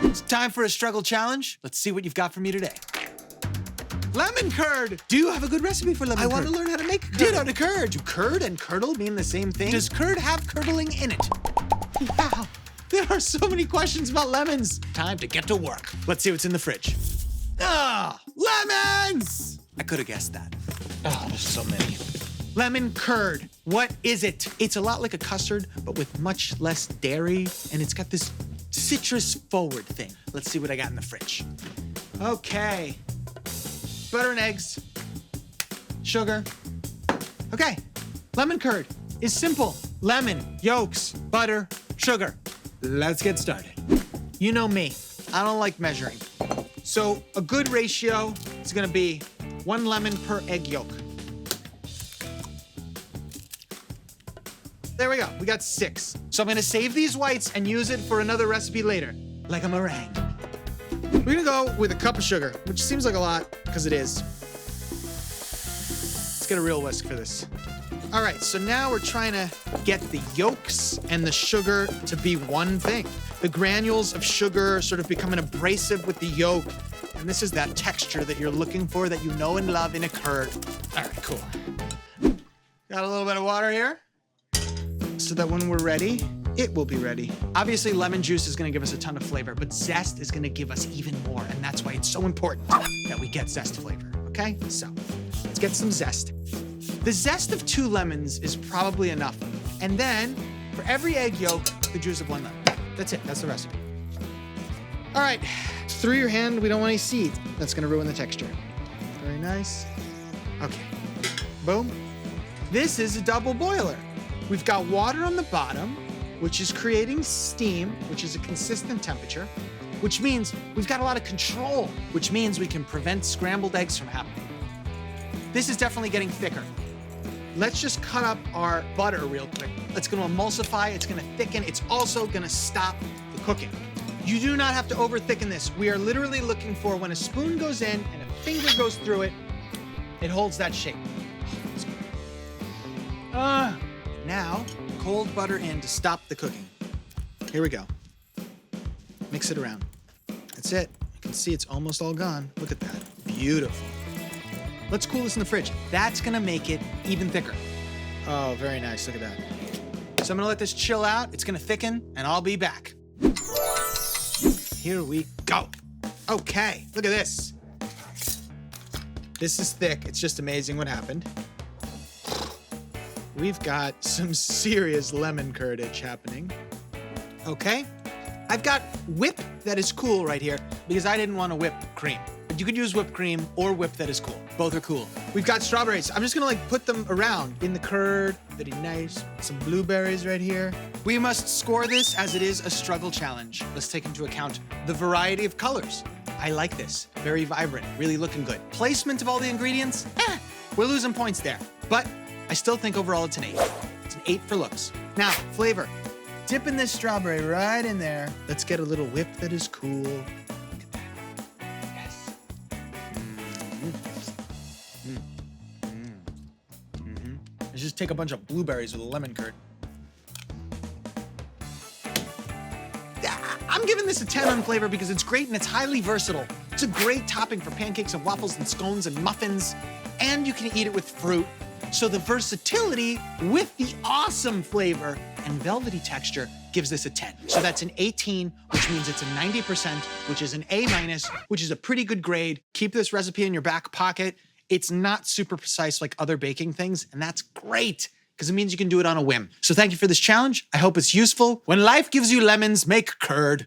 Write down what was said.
It's time for a struggle challenge. Let's see what you've got for me today. Lemon curd! Do you have a good recipe for lemon curd? I want to learn how to make curd. Ditto to curd. Do curd and curdle mean the same thing? Does curd have curdling in it? Wow, there are so many questions about lemons. Time to get to work. Let's see what's in the fridge. Ah, lemons! I could have guessed that. Oh, there's so many. Lemon curd, what is it? It's a lot like a custard, but with much less dairy, and it's got this citrus forward thing. Let's see what I got in the fridge. Okay. Butter and eggs, sugar. Okay, lemon curd is simple. Lemon, yolks, butter, sugar. Let's get started. You know me, I don't like measuring. So a good ratio is gonna be 1 lemon per egg yolk. There we go, we got 6. So I'm gonna save these whites and use it for another recipe later, like a meringue. We're gonna go with a cup of sugar, which seems like a lot, because it is. Let's get a real whisk for this. All right, so now we're trying to get the yolks and the sugar to be one thing. The granules of sugar sort of becoming abrasive with the yolk, and this is that texture that you're looking for, that you know and love in a curd. All right, cool. Got a little bit of water here, so that when we're ready, it will be ready. Obviously, lemon juice is gonna give us a ton of flavor, but zest is gonna give us even more, and that's why it's so important that we get zest flavor, okay? So, let's get some zest. The zest of 2 lemons is probably enough. And then, for every egg yolk, the juice of 1 lemon. That's it, that's the recipe. All right, through your hand, we don't want any seeds. That's gonna ruin the texture. Very nice. Okay, boom. This is a double boiler. We've got water on the bottom, which is creating steam, which is a consistent temperature, which means we've got a lot of control, which means we can prevent scrambled eggs from happening. This is definitely getting thicker. Let's just cut up our butter real quick. It's gonna emulsify, it's gonna thicken, it's also gonna stop the cooking. You do not have to over thicken this. We are literally looking for when a spoon goes in and a finger goes through it, it holds that shape. Now, cold butter in to stop the cooking. Here we go. Mix it around. That's it. You can see it's almost all gone. Look at that. Beautiful. Let's cool this in the fridge. That's gonna make it even thicker. Oh, very nice. Look at that. So I'm gonna let this chill out. It's gonna thicken, and I'll be back. Here we go. Okay, look at this. This is thick. It's just amazing what happened. We've got some serious lemon curdage happening. Okay, I've got whip that is cool right here because I didn't want to whip cream. But you could use whipped cream or whip that is cool. Both are cool. We've got strawberries. I'm just gonna put them around in the curd. Very nice. Some blueberries right here. We must score this as it is a struggle challenge. Let's take into account the variety of colors. I like this. Very vibrant, really looking good. Placement of all the ingredients, we're losing points there. But I still think overall it's an 8. It's an 8 for looks. Now, flavor. Dipping this strawberry right in there. Let's get a little whip that is cool. Look at that. Yes. Let's just take a bunch of blueberries with a lemon curd. I'm giving this a 10 on flavor because it's great and it's highly versatile. It's a great topping for pancakes and waffles and scones and muffins, and you can eat it with fruit. So the versatility with the awesome flavor and velvety texture gives this a 10. So that's an 18, which means it's a 90%, which is an A-, which is a pretty good grade. Keep this recipe in your back pocket. It's not super precise like other baking things, and that's great because it means you can do it on a whim. So thank you for this challenge. I hope it's useful. When life gives you lemons, make curd.